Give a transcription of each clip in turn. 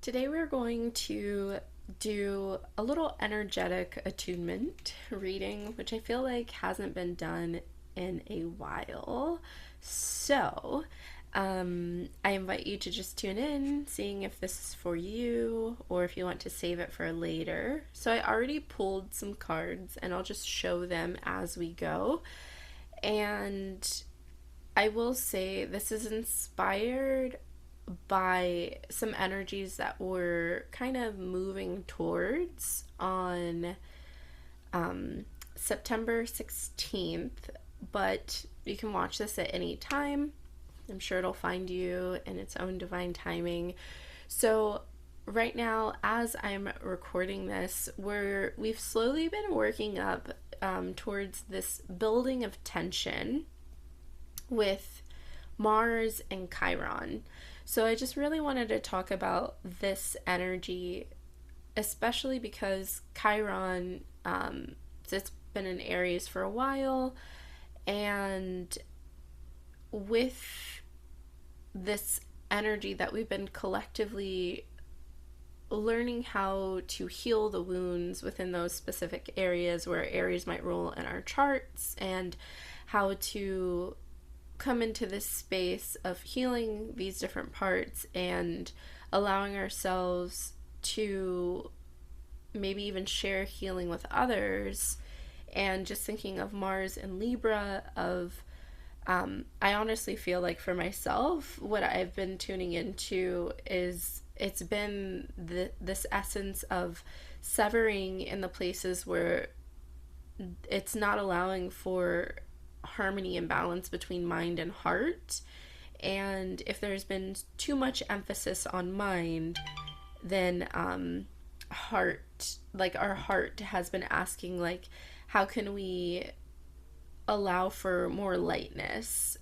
Today we're going to do a little energetic attunement reading, which I feel like hasn't been done in a while. So, I invite you to just tune in, seeing if this is for you or if you want to save it for later. So, I already pulled some cards and I'll just show them as we go. And I will say this is inspired by some energies that we're kind of moving towards on September 16th, but you can watch this at any time. I'm sure it'll find you in its own divine timing. So right now, as I'm recording this, we've slowly been working up towards this building of tension with Mars and Chiron. So I just really wanted to talk about this energy, especially because Chiron, it's been in Aries for a while, and with this energy that we've been collectively learning how to heal the wounds within those specific areas where Aries might rule in our charts, and how to come into this space of healing these different parts and allowing ourselves to maybe even share healing with others. And just thinking of Mars and Libra, I honestly feel like for myself, what I've been tuning into is it's been this essence of severing in the places where it's not allowing for harmony and balance between mind and heart. And if there's been too much emphasis on mind, then heart, like our heart has been asking, like, how can we allow for more lightness,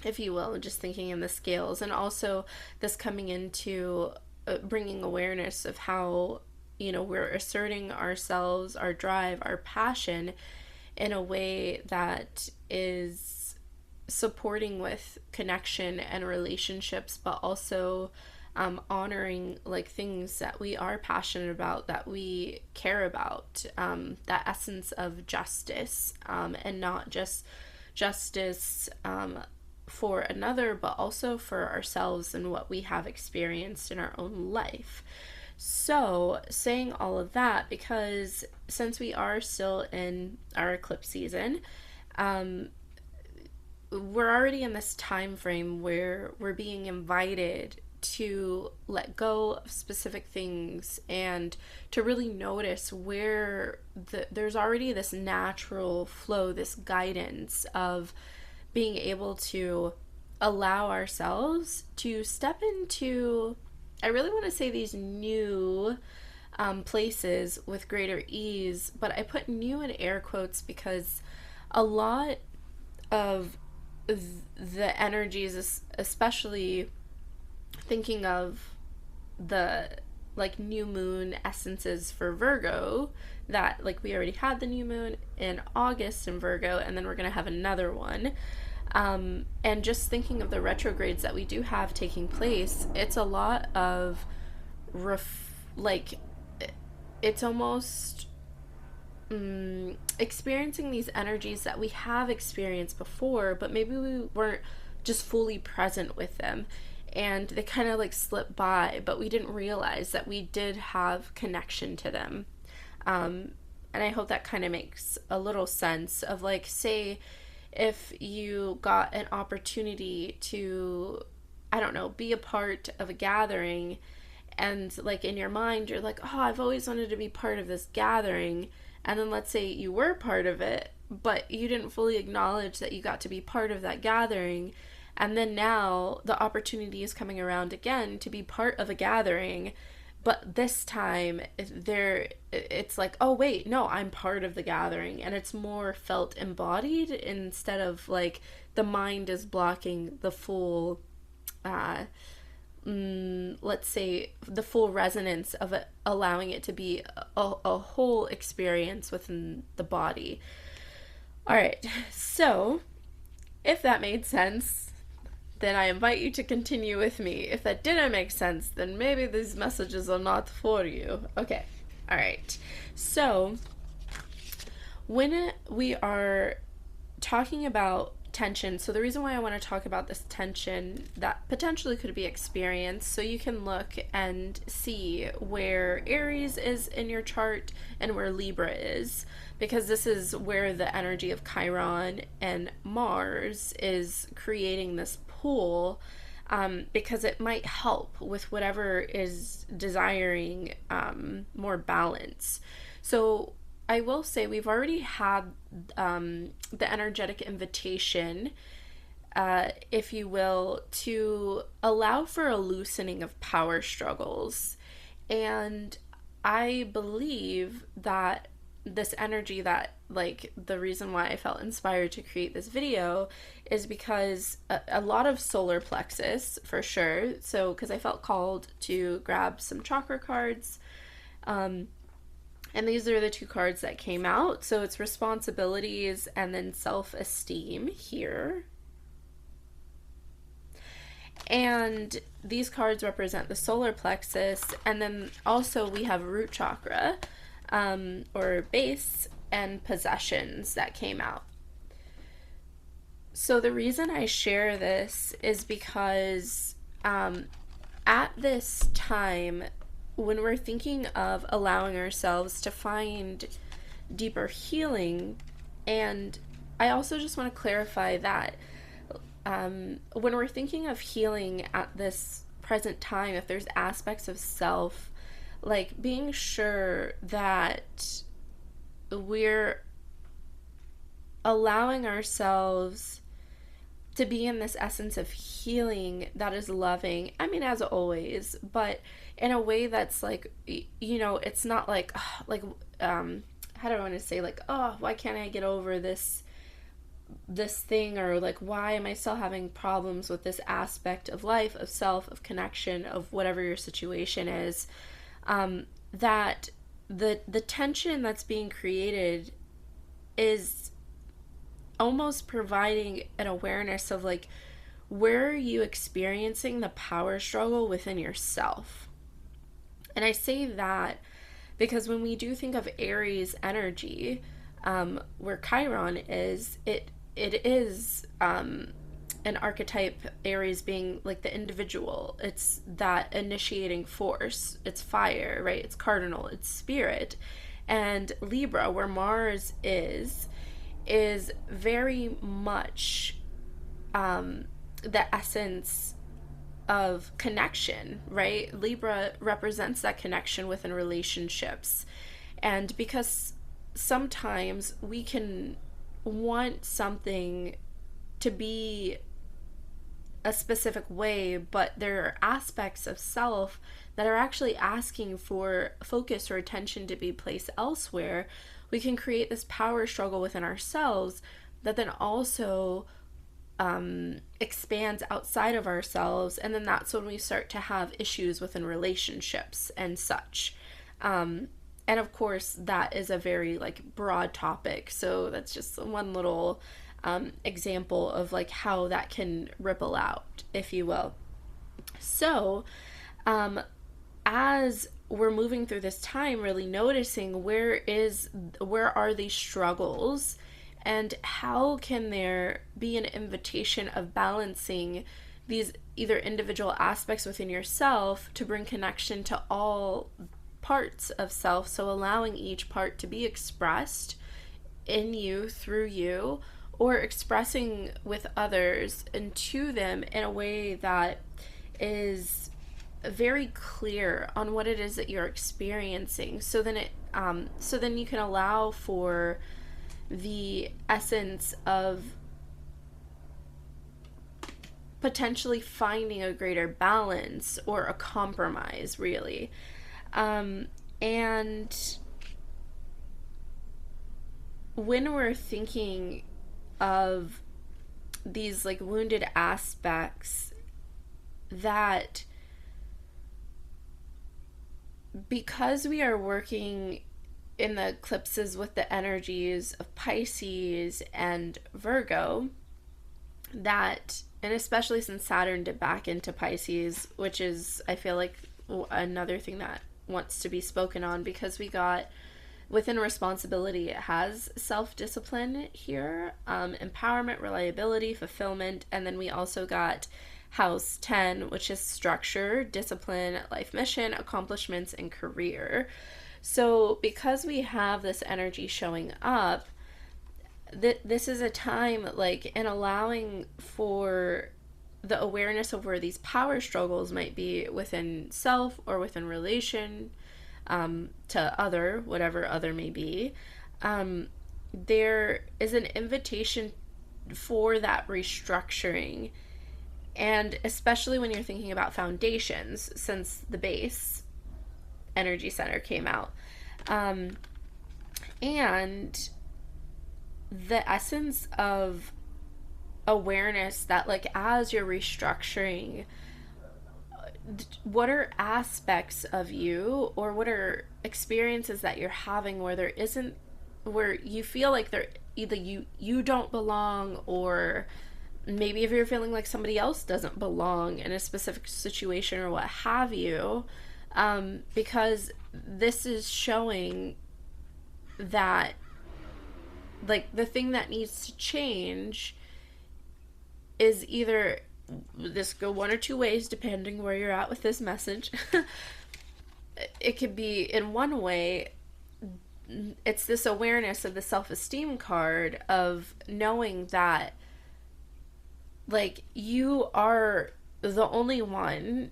if you will, just thinking in the scales. And also this coming into bringing awareness of how, we're asserting ourselves, our drive, our passion in a way that is supporting with connection and relationships, but also honoring like things that we are passionate about, that we care about, that essence of justice, and not just justice for another, but also for ourselves and what we have experienced in our own life. So, saying all of that, because since we are still in our eclipse season, we're already in this time frame where we're being invited to let go of specific things and to really notice where there's already this natural flow, this guidance of being able to allow ourselves to step into, I really want to say, these new places with greater ease, but I put new in air quotes because a lot of the energies, especially thinking of the like new moon essences for Virgo, that like we already had the new moon in August in Virgo, and then we're going to have another one. And just thinking of the retrogrades that we do have taking place, it's a lot of it's almost experiencing these energies that we have experienced before, but maybe we weren't just fully present with them, and they kind of like slipped by, but we didn't realize that we did have connection to them. And I hope that kind of makes a little sense of, like, say if you got an opportunity to, I don't know, be a part of a gathering, and like in your mind you're like, oh, I've always wanted to be part of this gathering, and then let's say you were part of it, but you didn't fully acknowledge that you got to be part of that gathering, and then now the opportunity is coming around again to be part of a gathering, but this time it's like, oh wait, no, I'm part of the gathering, and it's more felt embodied instead of like the mind is blocking the full let's say the full resonance of it, allowing it to be a whole experience within the body. All right, so if that made sense, then I invite you to continue with me. If that didn't make sense, then maybe these messages are not for you. Okay. All right. So when we are talking about tension, so the reason why I want to talk about this tension that potentially could be experienced, so you can look and see where Aries is in your chart and where Libra is, because this is where the energy of Chiron and Mars is creating this pull, because it might help with whatever is desiring more balance. So I will say we've already had the energetic invitation, if you will, to allow for a loosening of power struggles. And I believe that this energy, that like the reason why I felt inspired to create this video is because a lot of solar plexus for sure. So because I felt called to grab some chakra cards. And these are the two cards that came out. So it's responsibilities and then self-esteem here. And these cards represent the solar plexus. And then also we have root chakra, or base, and possessions that came out. So the reason I share this is because at this time, when we're thinking of allowing ourselves to find deeper healing, and I also just want to clarify that when we're thinking of healing at this present time, if there's aspects of self, like being sure that we're allowing ourselves to be in this essence of healing that is loving, I mean, as always, but in a way that's like, you know, it's not like, how do I want to say, like, oh, why can't I get over this thing, or like, why am I still having problems with this aspect of life, of self, of connection, of whatever your situation is, that the tension that's being created is almost providing an awareness of like, where are you experiencing the power struggle within yourself? And I say that because when we do think of Aries energy, where Chiron is, it is an archetype, Aries being like the individual. It's that initiating force. It's fire, right? It's cardinal, it's spirit. And Libra, where Mars is very much the essence of connection, right? Libra represents that connection within relationships. And because sometimes we can want something to be a specific way, but there are aspects of self that are actually asking for focus or attention to be placed elsewhere, we can create this power struggle within ourselves that then also expands outside of ourselves. And then that's when we start to have issues within relationships and such. And of course, that is a very like broad topic. So that's just one little example of like how that can ripple out, if you will. So as we're moving through this time, really noticing where are these struggles, and how can there be an invitation of balancing these either individual aspects within yourself to bring connection to all parts of self, so allowing each part to be expressed in you, through you, or expressing with others and to them in a way that is very clear on what it is that you're experiencing, so then you can allow for the essence of potentially finding a greater balance or a compromise, really. And when we're thinking of these like wounded aspects, that because we are working in the eclipses with the energies of Pisces and Virgo, that And especially since Saturn dipped back into Pisces, which is, I feel like, another thing that wants to be spoken on, because we got within responsibility, it has self-discipline here, empowerment, reliability, fulfillment, and then we also got house 10, which is structure, discipline, life mission, accomplishments, and career. So because we have this energy showing up, this is a time, like, in allowing for the awareness of where these power struggles might be within self or within relation, to other, whatever other may be. There is an invitation for that restructuring, and especially when you're thinking about foundations, since the base energy center came out. And the essence of awareness that, like, as you're restructuring, what are aspects of you, or what are experiences that you're having where you feel like they're either you don't belong, or maybe if you're feeling like somebody else doesn't belong in a specific situation or what have you, because this is showing that, like, the thing that needs to change is either, this go one or two ways depending where you're at with this message. It could be, in one way, it's this awareness of the self-esteem card, of knowing that, like, you are the only one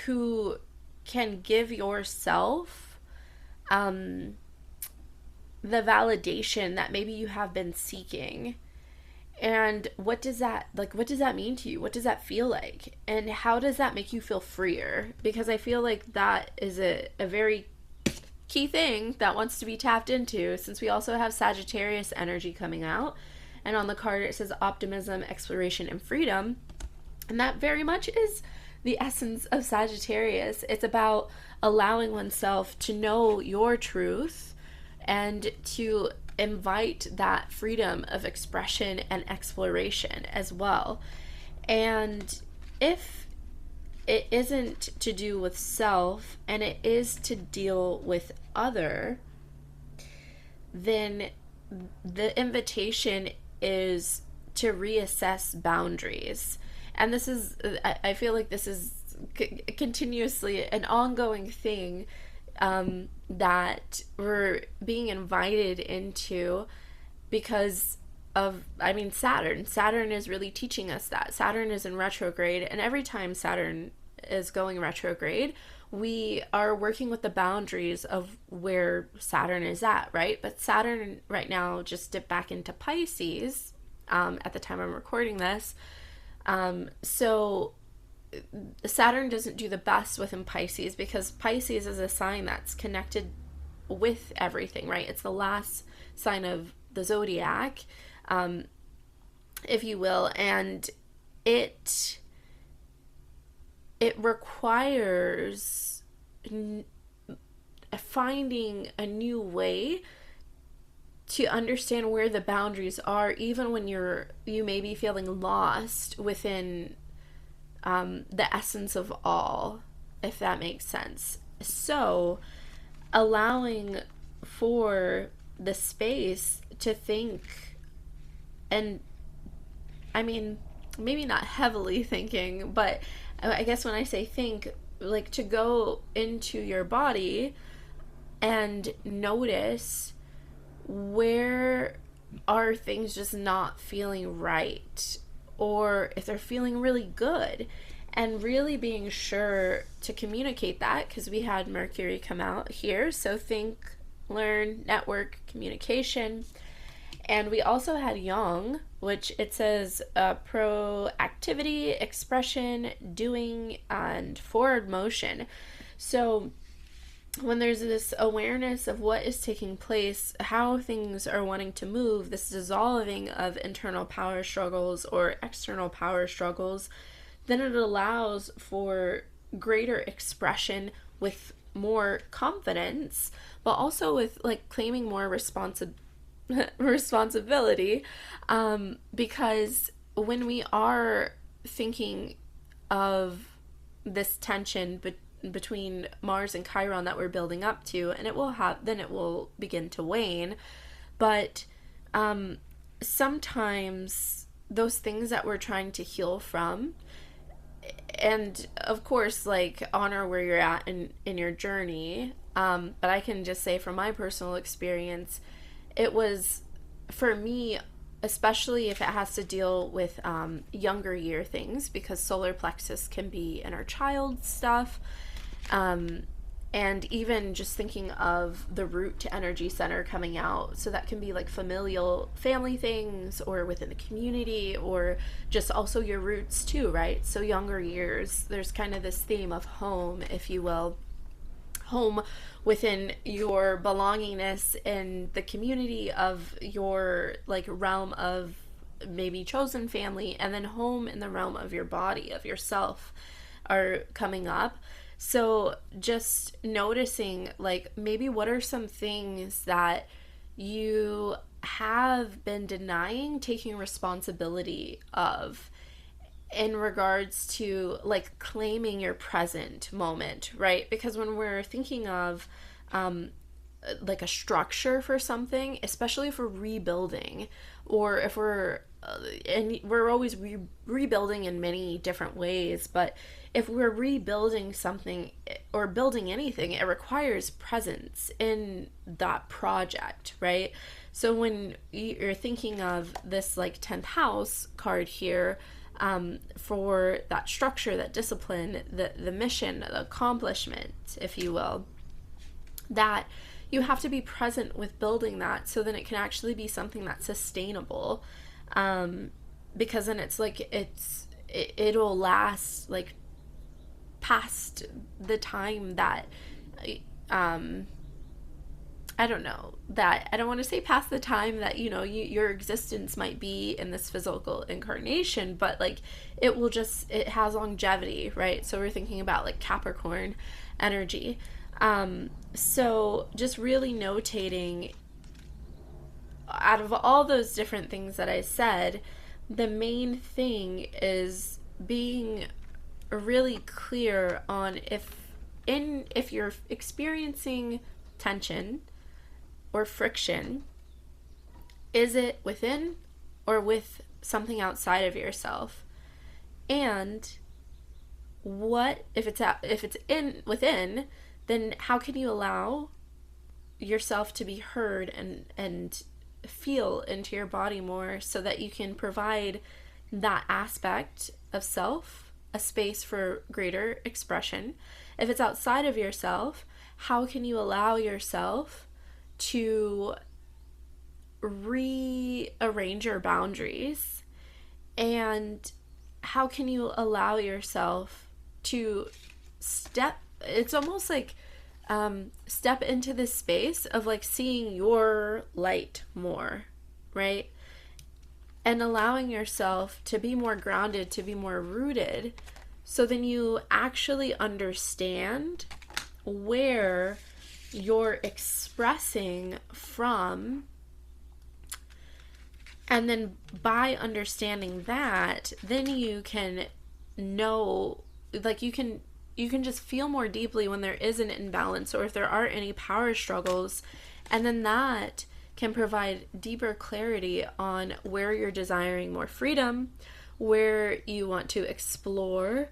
who can give yourself the validation that maybe you have been seeking. And what does that mean to you? What does that feel like? And how does that make you feel freer? Because I feel like that is a very key thing that wants to be tapped into, since we also have Sagittarius energy coming out. And on the card it says optimism, exploration, and freedom. And that very much is the essence of Sagittarius. It's about allowing oneself to know your truth and to invite that freedom of expression and exploration as well. And if it isn't to do with self and it is to deal with other, then the invitation is to reassess boundaries. And this is, I feel like this is continuously an ongoing thing, that we're being invited into because of, Saturn. Saturn is really teaching us that. Saturn is in retrograde, and every time Saturn is going retrograde, we are working with the boundaries of where Saturn is at, right? But Saturn right now just dipped back into Pisces at the time I'm recording this. So Saturn doesn't do the best within Pisces, because Pisces is a sign that's connected with everything, right? It's the last sign of the zodiac, if you will, and it requires finding a new way to understand where the boundaries are, even when you may be feeling lost within the essence of all, if that makes sense. So allowing for the space to think, and maybe not heavily thinking, but I guess when I say think, like, to go into your body and notice where are things just not feeling right, or if they're feeling really good, and really being sure to communicate that, because we had Mercury come out here. So think, learn, network, communication. And we also had Yang, which it says proactivity, expression, doing, and forward motion. So when there's this awareness of what is taking place, how things are wanting to move, this dissolving of internal power struggles or external power struggles, then it allows for greater expression with more confidence, but also with, like, claiming more responsibility, because when we are thinking of this tension between Mars and Chiron that we're building up to, and it will begin to wane. But sometimes those things that we're trying to heal from, and of course, like, honor where you're at in your journey. But I can just say from my personal experience, it was, for me, especially if it has to deal with younger year things, because solar plexus can be inner child stuff. And even just thinking of the root to energy center coming out. So that can be like familial family things, or within the community, or just also your roots too, right? So younger years, there's kind of this theme of home, if you will. Home within your belongingness in the community of your like realm of maybe chosen family, and then home in the realm of your body, of yourself, are coming up. So just noticing, like, maybe what are some things that you have been denying taking responsibility of, in regards to like claiming your present moment, right? Because when we're thinking of like a structure for something, especially if we're rebuilding, or if we're and we're always rebuilding in many different ways, but if we're rebuilding something or building anything, it requires presence in that project, right? So when you're thinking of this like 10th house card here, for that structure, that discipline, the mission, the accomplishment, if you will, that you have to be present with building that, so then it can actually be something that's sustainable, because then it's like it'll last like past the time that I don't know, that I don't want to say past the time that, you know, your existence might be in this physical incarnation, but like it has longevity, right? So we're thinking about like Capricorn energy. So just really notating, out of all those different things that I said, the main thing is being really clear on if you're experiencing tension or friction, is it within or with something outside of yourself? And what if it's within, then how can you allow yourself to be heard and feel into your body more, so that you can provide that aspect of self a space for greater expression? If it's outside of yourself, how can you allow yourself to rearrange your boundaries? And how can you allow yourself to it's almost like step into this space of like seeing your light more, right? And allowing yourself to be more grounded, to be more rooted, so then you actually understand where you're expressing from. And then by understanding that, then you can know, like you can just feel more deeply when there is an imbalance, or if there are any power struggles, and then that can provide deeper clarity on where you're desiring more freedom, where you want to explore,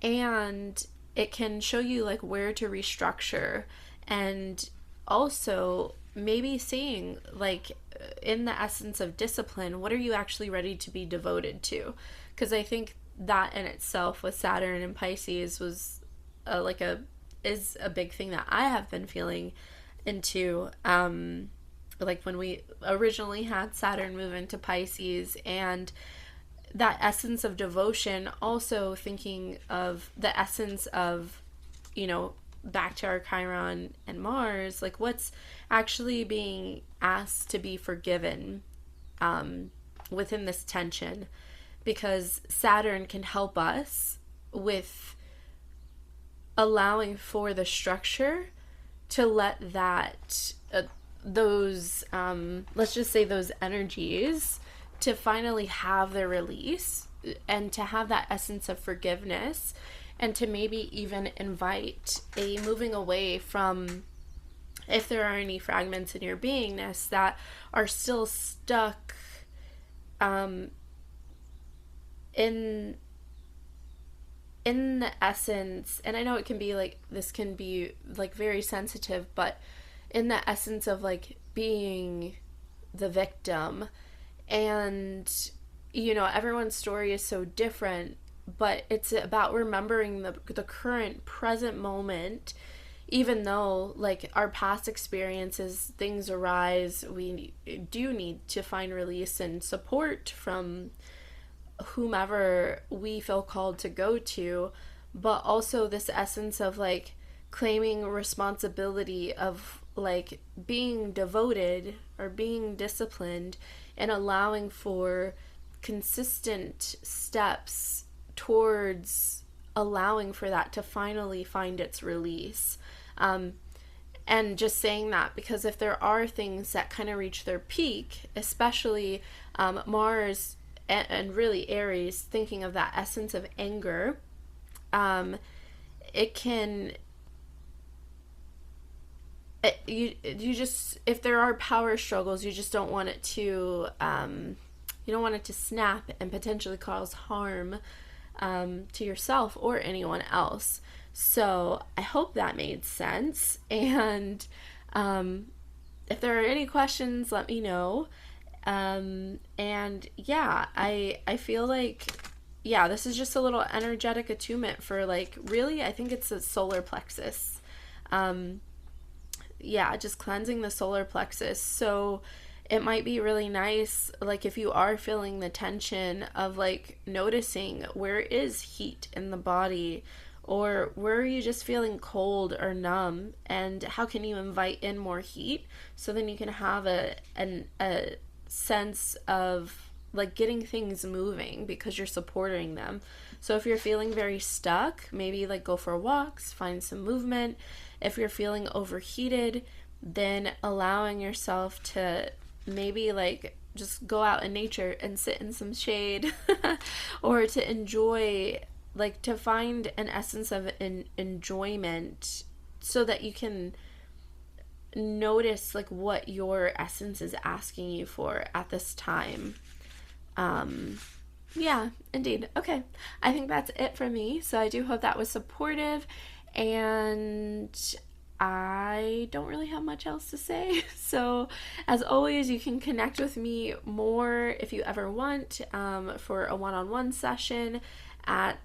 and it can show you like where to restructure. And also maybe seeing, like, in the essence of discipline, what are you actually ready to be devoted to? Because I think that in itself with Saturn and Pisces was is a big thing that I have been feeling into, like when we originally had Saturn move into Pisces, and that essence of devotion, also thinking of the essence of, you know, back to our Chiron and Mars, like what's actually being asked to be forgiven within this tension, because Saturn can help us with allowing for the structure to let that those let's just say those energies to finally have their release, and to have that essence of forgiveness, and to maybe even invite a moving away from, if there are any fragments in your beingness that are still stuck in the essence. And I know it can be like, this can be like very sensitive, but in the essence of like being the victim. And you know, everyone's story is so different, but it's about remembering the current present moment. Even though like our past experiences, things arise, we do need to find release and support from whomever we feel called to go to, but also this essence of like claiming responsibility of like being devoted or being disciplined, and allowing for consistent steps towards allowing for that to finally find its release. And just saying that because if there are things that kind of reach their peak, especially Mars and really Aries, thinking of that essence of anger, it can, you just, if there are power struggles, you just don't want it to, you don't want it to snap and potentially cause harm to yourself or anyone else. So I hope that made sense. And if there are any questions, let me know. And yeah, I feel like, yeah, this is just a little energetic attunement for like, really, I think it's a solar plexus. Yeah, just cleansing the solar plexus. So it might be really nice, like if you are feeling the tension of like noticing where is heat in the body, or where are you just feeling cold or numb, and how can you invite in more heat, so then you can have a sense of like getting things moving because you're supporting them. So if you're feeling very stuck, maybe like go for walks, find some movement. If you're feeling overheated, then allowing yourself to maybe like just go out in nature and sit in some shade or to enjoy, like to find an essence of enjoyment, so that you can notice like what your essence is asking you for at this time. Yeah, indeed. Okay, I think that's it for me. So I do hope that was supportive, and I don't really have much else to say. So as always, you can connect with me more if you ever want, for a one-on-one session at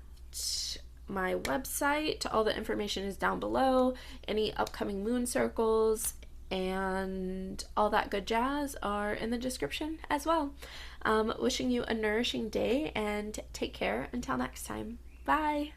my website. All the information is down below. Any upcoming moon circles and all that good jazz are in the description as well. Wishing you a nourishing day, and take care until next time. Bye.